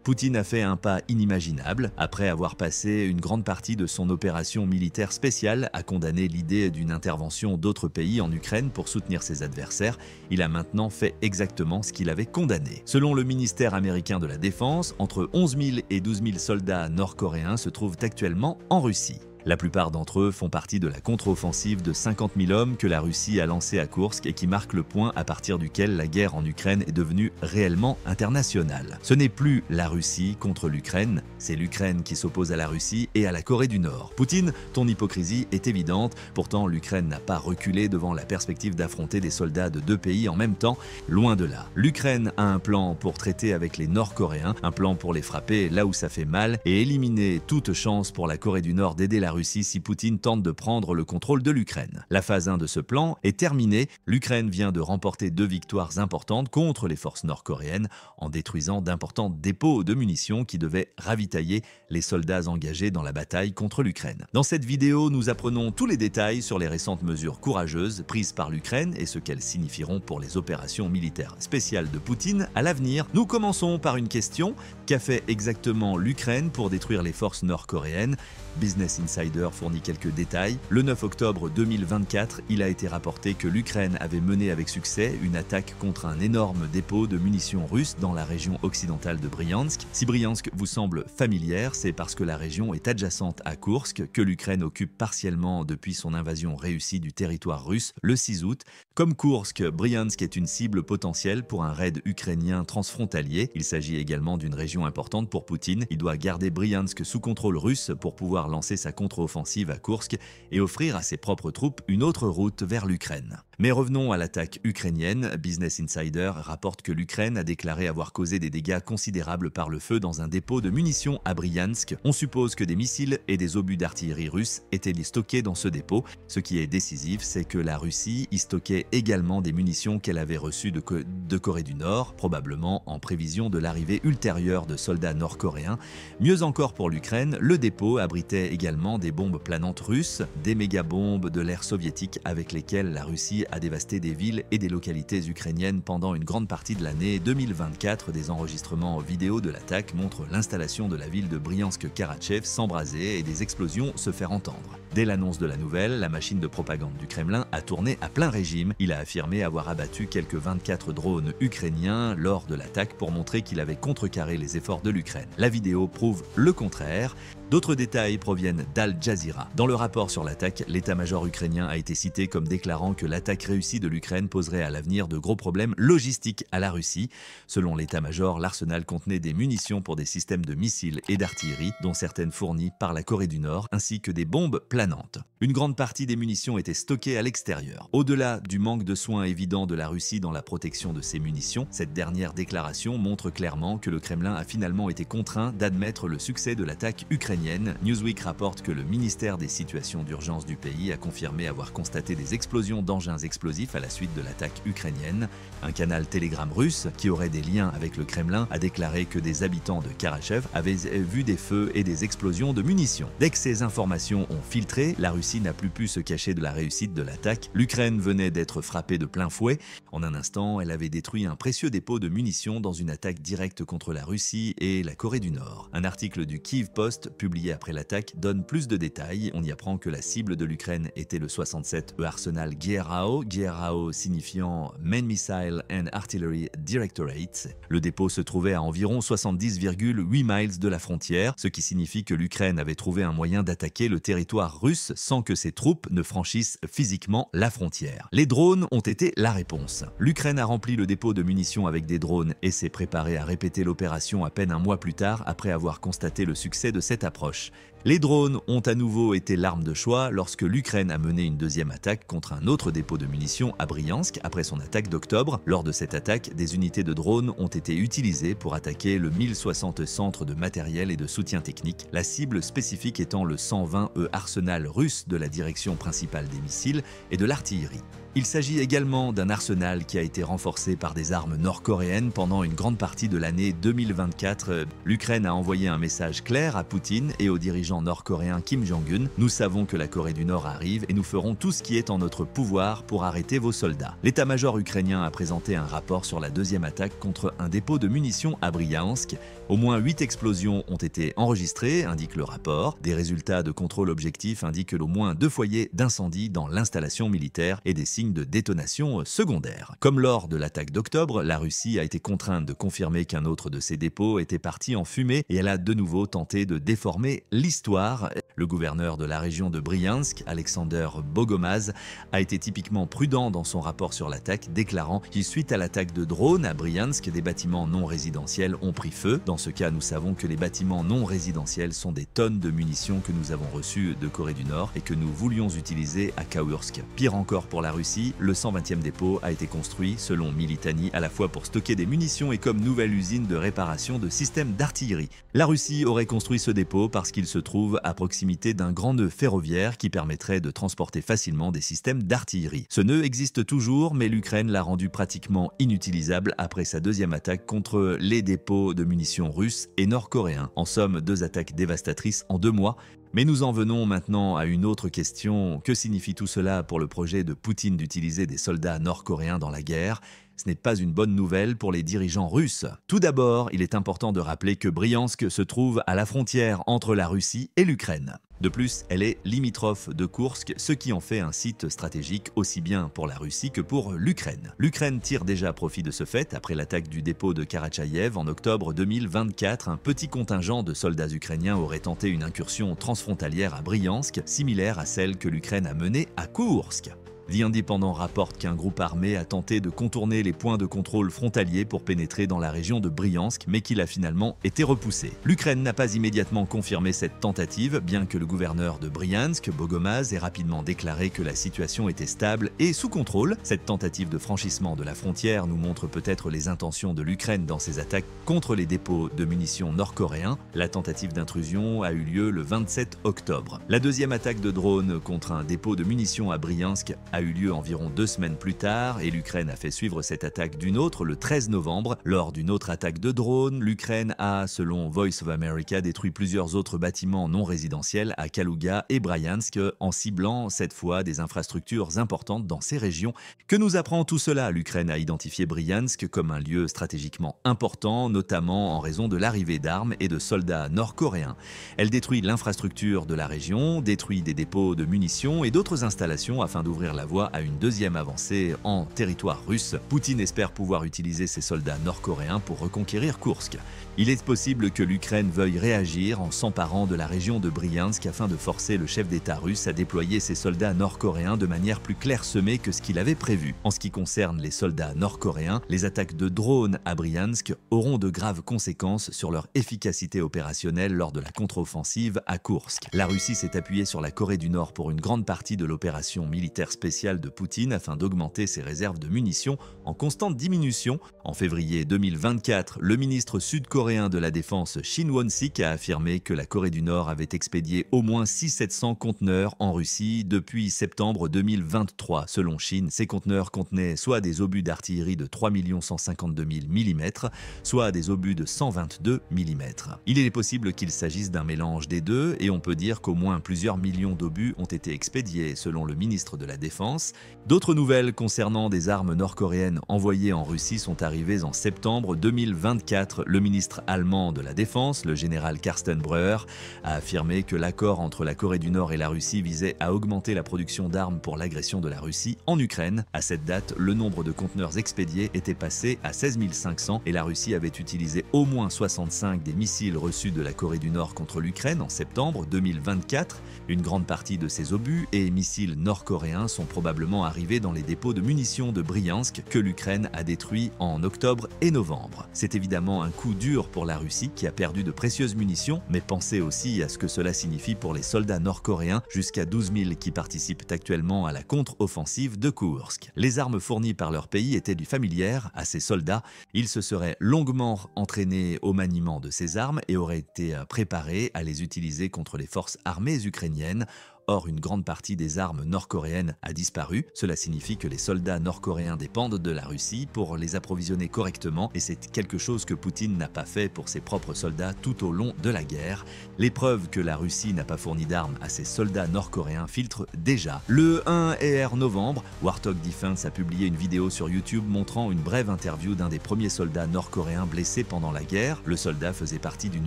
Poutine a fait un pas inimaginable. Après avoir passé une grande partie de son opération militaire spéciale à condamner l'idée d'une intervention d'autres pays en Ukraine pour soutenir ses adversaires, il a maintenant fait exactement ce qu'il avait condamné. Selon le ministère américain de la Défense, entre 11 000 et 12 000 soldats nord-coréens se trouvent actuellement en Russie. La plupart d'entre eux font partie de la contre-offensive de 50 000 hommes que la Russie a lancée à Koursk et qui marque le point à partir duquel la guerre en Ukraine est devenue réellement internationale. Ce n'est plus la Russie contre l'Ukraine, c'est l'Ukraine qui s'oppose à la Russie et à la Corée du Nord. Poutine, ton hypocrisie est évidente, pourtant l'Ukraine n'a pas reculé devant la perspective d'affronter des soldats de deux pays en même temps, loin de là. L'Ukraine a un plan pour traiter avec les Nord-Coréens, un plan pour les frapper là où ça fait mal et éliminer toute chance pour la Corée du Nord d'aider la Russie si Poutine tente de prendre le contrôle de l'Ukraine. La phase 1 de ce plan est terminée. L'Ukraine vient de remporter 2 victoires importantes contre les forces nord-coréennes en détruisant d'importants dépôts de munitions qui devaient ravitailler les soldats engagés dans la bataille contre l'Ukraine. Dans cette vidéo, nous apprenons tous les détails sur les récentes mesures courageuses prises par l'Ukraine et ce qu'elles signifieront pour les opérations militaires spéciales de Poutine à l'avenir. Nous commençons par une question. Qu'a fait exactement l'Ukraine pour détruire les forces nord-coréennes? Business Insider fournit quelques détails. Le 9 octobre 2024, il a été rapporté que l'Ukraine avait mené avec succès une attaque contre un énorme dépôt de munitions russes dans la région occidentale de Bryansk. Si Bryansk vous semble familière, c'est parce que la région est adjacente à Koursk, que l'Ukraine occupe partiellement depuis son invasion réussie du territoire russe le 6 août. Comme Koursk, Bryansk est une cible potentielle pour un raid ukrainien transfrontalier. Il s'agit également d'une région importante pour Poutine. Il doit garder Bryansk sous contrôle russe pour pouvoir lancer sa contre-offensive à Koursk et offrir à ses propres troupes une autre route vers l'Ukraine. Mais revenons à l'attaque ukrainienne. Business Insider rapporte que l'Ukraine a déclaré avoir causé des dégâts considérables par le feu dans un dépôt de munitions à Bryansk. On suppose que des missiles et des obus d'artillerie russes étaient stockés dans ce dépôt. Ce qui est décisif, c'est que la Russie y stockait également des munitions qu'elle avait reçues de Corée du Nord, probablement en prévision de l'arrivée ultérieure de soldats nord-coréens. Mieux encore pour l'Ukraine, le dépôt abritait également des bombes planantes russes, des méga-bombes de l'ère soviétique avec lesquelles la Russie a dévasté des villes et des localités ukrainiennes pendant une grande partie de l'année 2024. Des enregistrements vidéo de l'attaque montrent l'installation de la ville de Bryansk-Karatchev s'embraser et des explosions se faire entendre. Dès l'annonce de la nouvelle, la machine de propagande du Kremlin a tourné à plein régime. Il a affirmé avoir abattu quelques 24 drones ukrainiens lors de l'attaque pour montrer qu'il avait contrecarré les efforts de l'Ukraine. La vidéo prouve le contraire. D'autres détails proviennent d'Al Jazeera. Dans le rapport sur l'attaque, l'état-major ukrainien a été cité comme déclarant que l'attaque réussie de l'Ukraine poserait à l'avenir de gros problèmes logistiques à la Russie. Selon l'état-major, l'arsenal contenait des munitions pour des systèmes de missiles et d'artillerie, dont certaines fournies par la Corée du Nord, ainsi que des bombes planantes. Une grande partie des munitions étaient stockées à l'extérieur. Au-delà du manque de soins évident de la Russie dans la protection de ses munitions, cette dernière déclaration montre clairement que le Kremlin a finalement été contraint d'admettre le succès de l'attaque ukrainienne. Newsweek rapporte que le ministère des situations d'urgence du pays a confirmé avoir constaté des explosions d'engins explosifs à la suite de l'attaque ukrainienne. Un canal Telegram russe, qui aurait des liens avec le Kremlin, a déclaré que des habitants de Karatchev avaient vu des feux et des explosions de munitions. Dès que ces informations ont filtré, la Russie n'a plus pu se cacher de la réussite de l'attaque. L'Ukraine venait d'être frappée de plein fouet. En un instant, elle avait détruit un précieux dépôt de munitions dans une attaque directe contre la Russie et la Corée du Nord. Un article du Kyiv Post publié après l'attaque donne plus de détails. On y apprend que la cible de l'Ukraine était le 67e arsenal GRAO signifiant Main Missile and Artillery Directorate. Le dépôt se trouvait à environ 70,8 miles de la frontière, ce qui signifie que l'Ukraine avait trouvé un moyen d'attaquer le territoire russe sans que ses troupes ne franchissent physiquement la frontière. Les drones ont été la réponse. L'Ukraine a rempli le dépôt de munitions avec des drones et s'est préparée à répéter l'opération à peine un mois plus tard après avoir constaté le succès de cette approche. Les drones ont à nouveau été l'arme de choix lorsque l'Ukraine a mené une deuxième attaque contre un autre dépôt de munitions à Bryansk après son attaque d'octobre. Lors de cette attaque, des unités de drones ont été utilisées pour attaquer le 1060 centre de matériel et de soutien technique, la cible spécifique étant le 120e arsenal russe de la direction principale des missiles et de l'artillerie. Il s'agit également d'un arsenal qui a été renforcé par des armes nord-coréennes pendant une grande partie de l'année 2024. L'Ukraine a envoyé un message clair à Poutine et aux dirigeants dirigeant nord-coréen Kim Jong-un. Nous savons que la Corée du Nord arrive et nous ferons tout ce qui est en notre pouvoir pour arrêter vos soldats. L'état-major ukrainien a présenté un rapport sur la deuxième attaque contre un dépôt de munitions à Bryansk. Au moins 8 explosions ont été enregistrées, indique le rapport. Des résultats de contrôle objectif indiquent au moins 2 foyers d'incendie dans l'installation militaire et des signes de détonation secondaires. Comme lors de l'attaque d'octobre, la Russie a été contrainte de confirmer qu'un autre de ses dépôts était parti en fumée et elle a de nouveau tenté de déformer l'histoire. Le gouverneur de la région de Bryansk, Alexander Bogomaz, a été typiquement prudent dans son rapport sur l'attaque, déclarant qu'il suite à l'attaque de drones à Bryansk, des bâtiments non résidentiels ont pris feu. Dans ce cas, nous savons que les bâtiments non résidentiels sont des tonnes de munitions que nous avons reçues de Corée du Nord et que nous voulions utiliser à Kursk. Pire encore pour la Russie, le 120e dépôt a été construit, selon Militani, à la fois pour stocker des munitions et comme nouvelle usine de réparation de systèmes d'artillerie. La Russie aurait construit ce dépôt parce qu'il se trouve à proximité d'un grand nœud ferroviaire qui permettrait de transporter facilement des systèmes d'artillerie. Ce nœud existe toujours, mais l'Ukraine l'a rendu pratiquement inutilisable après sa deuxième attaque contre les dépôts de munitions russes et nord-coréens. En somme, 2 attaques dévastatrices en 2 mois. Mais nous en venons maintenant à une autre question. Que signifie tout cela pour le projet de Poutine d'utiliser des soldats nord-coréens dans la guerre ? Ce n'est pas une bonne nouvelle pour les dirigeants russes. Tout d'abord, il est important de rappeler que Bryansk se trouve à la frontière entre la Russie et l'Ukraine. De plus, elle est limitrophe de Kursk, ce qui en fait un site stratégique aussi bien pour la Russie que pour l'Ukraine. L'Ukraine tire déjà profit de ce fait. Après l'attaque du dépôt de Karachaïev en octobre 2024, un petit contingent de soldats ukrainiens aurait tenté une incursion transfrontalière à Bryansk, similaire à celle que l'Ukraine a menée à Kursk. The Independent rapporte qu'un groupe armé a tenté de contourner les points de contrôle frontaliers pour pénétrer dans la région de Bryansk, mais qu'il a finalement été repoussé. L'Ukraine n'a pas immédiatement confirmé cette tentative, bien que le gouverneur de Bryansk, Bogomaz, ait rapidement déclaré que la situation était stable et sous contrôle. Cette tentative de franchissement de la frontière nous montre peut-être les intentions de l'Ukraine dans ses attaques contre les dépôts de munitions nord-coréens. La tentative d'intrusion a eu lieu le 27 octobre. La deuxième attaque de drone contre un dépôt de munitions à Bryansk a eu lieu environ 2 semaines plus tard et l'Ukraine a fait suivre cette attaque d'une autre le 13 novembre. Lors d'une autre attaque de drone, l'Ukraine a, selon Voice of America, détruit plusieurs autres bâtiments non résidentiels à Kaluga et Bryansk en ciblant cette fois des infrastructures importantes dans ces régions. Que nous apprend tout cela ? L'Ukraine a identifié Bryansk comme un lieu stratégiquement important, notamment en raison de l'arrivée d'armes et de soldats nord-coréens. Elle détruit l'infrastructure de la région, détruit des dépôts de munitions et d'autres installations afin d'ouvrir la voie à une deuxième avancée en territoire russe. Poutine espère pouvoir utiliser ses soldats nord-coréens pour reconquérir Kursk. Il est possible que l'Ukraine veuille réagir en s'emparant de la région de Bryansk afin de forcer le chef d'État russe à déployer ses soldats nord-coréens de manière plus clairsemée que ce qu'il avait prévu. En ce qui concerne les soldats nord-coréens, les attaques de drones à Bryansk auront de graves conséquences sur leur efficacité opérationnelle lors de la contre-offensive à Kursk. La Russie s'est appuyée sur la Corée du Nord pour une grande partie de l'opération militaire spéciale de Poutine afin d'augmenter ses réserves de munitions en constante diminution. En février 2024, le ministre sud-coréen de la Défense Shin Won-sik a affirmé que la Corée du Nord avait expédié au moins 600-700 conteneurs en Russie depuis septembre 2023. Selon Shin, ces conteneurs contenaient soit des obus d'artillerie de 3 152 000 mm, soit des obus de 122 mm. Il est possible qu'il s'agisse d'un mélange des deux et on peut dire qu'au moins plusieurs millions d'obus ont été expédiés, selon le ministre de la Défense. D'autres nouvelles concernant des armes nord-coréennes envoyées en Russie sont arrivées en septembre 2024. Le ministre allemand de la Défense, le général Carsten Breuer, a affirmé que l'accord entre la Corée du Nord et la Russie visait à augmenter la production d'armes pour l'agression de la Russie en Ukraine. À cette date, le nombre de conteneurs expédiés était passé à 16 500 et la Russie avait utilisé au moins 65 des missiles reçus de la Corée du Nord contre l'Ukraine en septembre 2024. Une grande partie de ces obus et missiles nord-coréens sont probablement arrivés dans les dépôts de munitions de Bryansk que l'Ukraine a détruits en octobre et novembre. C'est évidemment un coup dur pour la Russie qui a perdu de précieuses munitions, mais pensez aussi à ce que cela signifie pour les soldats nord-coréens, jusqu'à 12 000 qui participent actuellement à la contre-offensive de Kursk. Les armes fournies par leur pays étaient du familières à ces soldats. Ils se seraient longuement entraînés au maniement de ces armes et auraient été préparés à les utiliser contre les forces armées ukrainiennes. Or, une grande partie des armes nord-coréennes a disparu. Cela signifie que les soldats nord-coréens dépendent de la Russie pour les approvisionner correctement et c'est quelque chose que Poutine n'a pas fait pour ses propres soldats tout au long de la guerre. Les preuves que la Russie n'a pas fourni d'armes à ses soldats nord-coréens filtrent déjà. Le 1 et R novembre, Warthog Defense a publié une vidéo sur YouTube montrant une brève interview d'un des premiers soldats nord-coréens blessés pendant la guerre. Le soldat faisait partie d'une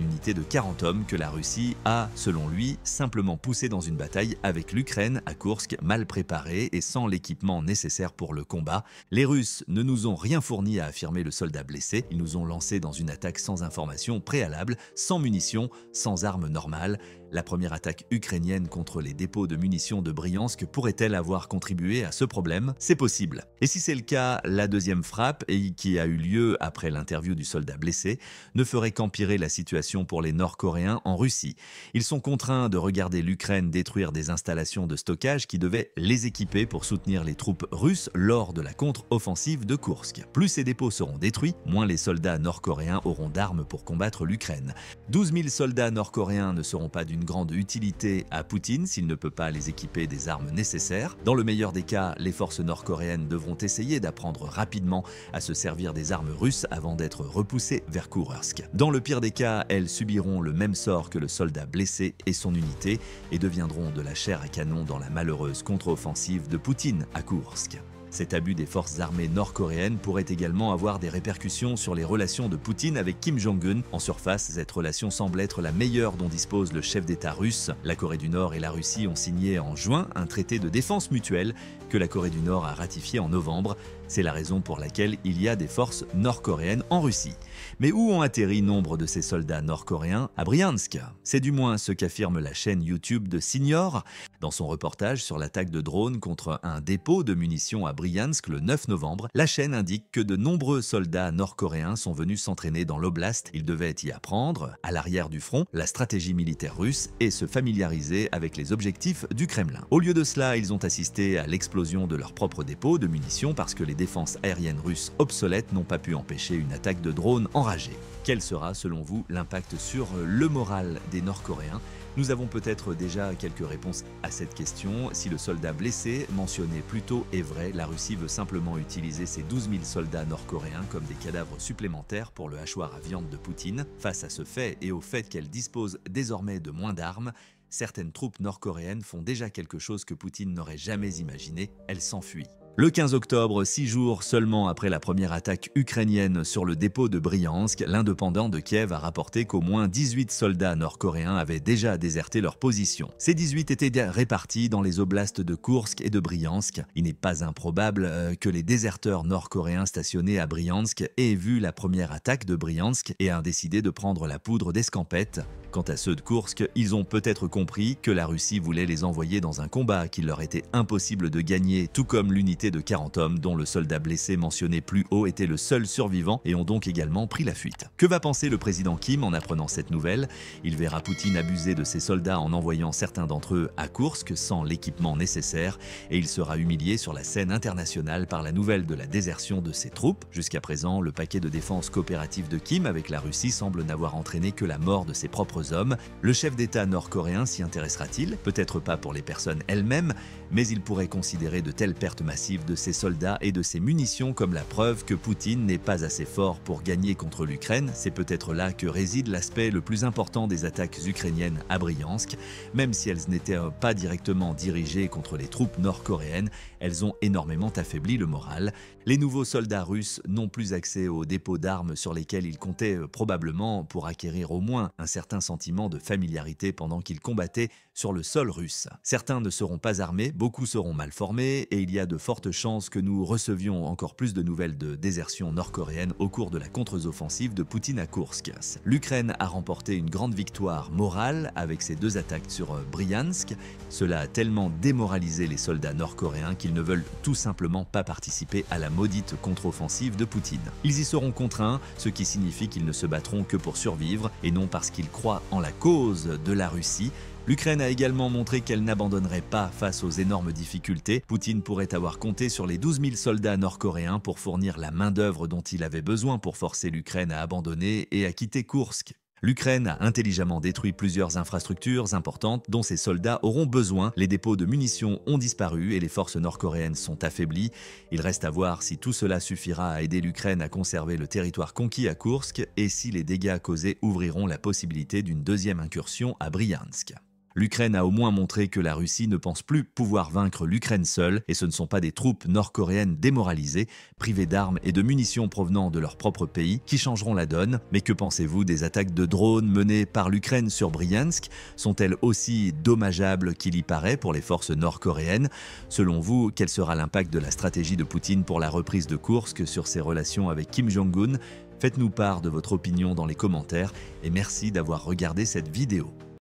unité de 40 hommes que la Russie a, selon lui, simplement poussé dans une bataille avec l'Ukraine à Koursk, mal préparée et sans l'équipement nécessaire pour le combat. Les Russes ne nous ont rien fourni, a affirmé le soldat blessé. Ils nous ont lancé dans une attaque sans information préalable, sans munitions, sans armes normales. La première attaque ukrainienne contre les dépôts de munitions de Bryansk pourrait-elle avoir contribué à ce problème? C'est possible. Et si c'est le cas, la deuxième frappe, et qui a eu lieu après l'interview du soldat blessé, ne ferait qu'empirer la situation pour les Nord-Coréens en Russie. Ils sont contraints de regarder l'Ukraine détruire des installations de stockage qui devaient les équiper pour soutenir les troupes russes lors de la contre-offensive de Koursk. Plus ces dépôts seront détruits, moins les soldats nord-coréens auront d'armes pour combattre l'Ukraine. 12 000 soldats nord-coréens ne seront pas d'une grande utilité à Poutine s'il ne peut pas les équiper des armes nécessaires. Dans le meilleur des cas, les forces nord-coréennes devront essayer d'apprendre rapidement à se servir des armes russes avant d'être repoussées vers Koursk. Dans le pire des cas, elles subiront le même sort que le soldat blessé et son unité et deviendront de la chair à canon dans la malheureuse contre-offensive de Poutine à Koursk. Cet abus des forces armées nord-coréennes pourrait également avoir des répercussions sur les relations de Poutine avec Kim Jong-un. En surface, cette relation semble être la meilleure dont dispose le chef d'État russe. La Corée du Nord et la Russie ont signé en juin un traité de défense mutuelle que la Corée du Nord a ratifié en novembre. C'est la raison pour laquelle il y a des forces nord-coréennes en Russie. Mais où ont atterri nombre de ces soldats nord-coréens? À Bryansk. C'est du moins ce qu'affirme la chaîne YouTube de Signor. Dans son reportage sur l'attaque de drones contre un dépôt de munitions à Bryansk le 9 novembre, la chaîne indique que de nombreux soldats nord-coréens sont venus s'entraîner dans l'oblast. Ils devaient y apprendre, à l'arrière du front, la stratégie militaire russe et se familiariser avec les objectifs du Kremlin. Au lieu de cela, ils ont assisté à l'explosion de leur propre dépôt de munitions parce que les défenses aériennes russes obsolètes n'ont pas pu empêcher une attaque de drones enragée. Quel sera, selon vous, l'impact sur le moral des Nord-Coréens? Nous avons peut-être déjà quelques réponses à cette question. Si le soldat blessé mentionné plus tôt est vrai, la Russie veut simplement utiliser ses 12 000 soldats nord-coréens comme des cadavres supplémentaires pour le hachoir à viande de Poutine. Face à ce fait et au fait qu'elle dispose désormais de moins d'armes, certaines troupes nord-coréennes font déjà quelque chose que Poutine n'aurait jamais imaginé, elles s'enfuient. Le 15 octobre, 6 jours seulement après la première attaque ukrainienne sur le dépôt de Bryansk, l'indépendant de Kiev a rapporté qu'au moins 18 soldats nord-coréens avaient déjà déserté leur position. Ces 18 étaient répartis dans les oblasts de Koursk et de Bryansk. Il n'est pas improbable que les déserteurs nord-coréens stationnés à Bryansk aient vu la première attaque de Bryansk et aient décidé de prendre la poudre d'escampette. Quant à ceux de Koursk, ils ont peut-être compris que la Russie voulait les envoyer dans un combat qu'il leur était impossible de gagner, tout comme l'unité de 40 hommes dont le soldat blessé mentionné plus haut était le seul survivant et ont donc également pris la fuite. Que va penser le président Kim en apprenant cette nouvelle? Il verra Poutine abuser de ses soldats en envoyant certains d'entre eux à Koursk sans l'équipement nécessaire et il sera humilié sur la scène internationale par la nouvelle de la désertion de ses troupes. Jusqu'à présent, le paquet de défense coopérative de Kim avec la Russie semble n'avoir entraîné que la mort de ses propres hommes. Le chef d'État nord-coréen s'y intéressera-t-il? Peut-être pas pour les personnes elles-mêmes, mais il pourrait considérer de telles pertes massives de ses soldats et de ses munitions comme la preuve que Poutine n'est pas assez fort pour gagner contre l'Ukraine. C'est peut-être là que réside l'aspect le plus important des attaques ukrainiennes à Bryansk. Même si elles n'étaient pas directement dirigées contre les troupes nord-coréennes, elles ont énormément affaibli le moral. Les nouveaux soldats russes n'ont plus accès aux dépôts d'armes sur lesquels ils comptaient probablement pour acquérir au moins un certain sentiment de familiarité pendant qu'ils combattaient sur le sol russe. Certains ne seront pas armés, beaucoup seront mal formés et il y a de fortes chances que nous recevions encore plus de nouvelles de désertion nord-coréenne au cours de la contre-offensive de Poutine à Koursk. L'Ukraine a remporté une grande victoire morale avec ses 2 attaques sur Bryansk. Cela a tellement démoralisé les soldats nord-coréens qu'ils ne veulent tout simplement pas participer à la maudite contre-offensive de Poutine. Ils y seront contraints, ce qui signifie qu'ils ne se battront que pour survivre et non parce qu'ils croient en la cause de la Russie. L'Ukraine a également montré qu'elle n'abandonnerait pas face aux énormes difficultés. Poutine pourrait avoir compté sur les 12 000 soldats nord-coréens pour fournir la main-d'œuvre dont il avait besoin pour forcer l'Ukraine à abandonner et à quitter Koursk. L'Ukraine a intelligemment détruit plusieurs infrastructures importantes dont ses soldats auront besoin. Les dépôts de munitions ont disparu et les forces nord-coréennes sont affaiblies. Il reste à voir si tout cela suffira à aider l'Ukraine à conserver le territoire conquis à Koursk et si les dégâts causés ouvriront la possibilité d'une deuxième incursion à Bryansk. L'Ukraine a au moins montré que la Russie ne pense plus pouvoir vaincre l'Ukraine seule et ce ne sont pas des troupes nord-coréennes démoralisées, privées d'armes et de munitions provenant de leur propre pays qui changeront la donne. Mais que pensez-vous des attaques de drones menées par l'Ukraine sur Bryansk? Sont-elles aussi dommageables qu'il y paraît pour les forces nord-coréennes? Selon vous, quel sera l'impact de la stratégie de Poutine pour la reprise de Koursk sur ses relations avec Kim Jong-un? Faites-nous part de votre opinion dans les commentaires et merci d'avoir regardé cette vidéo.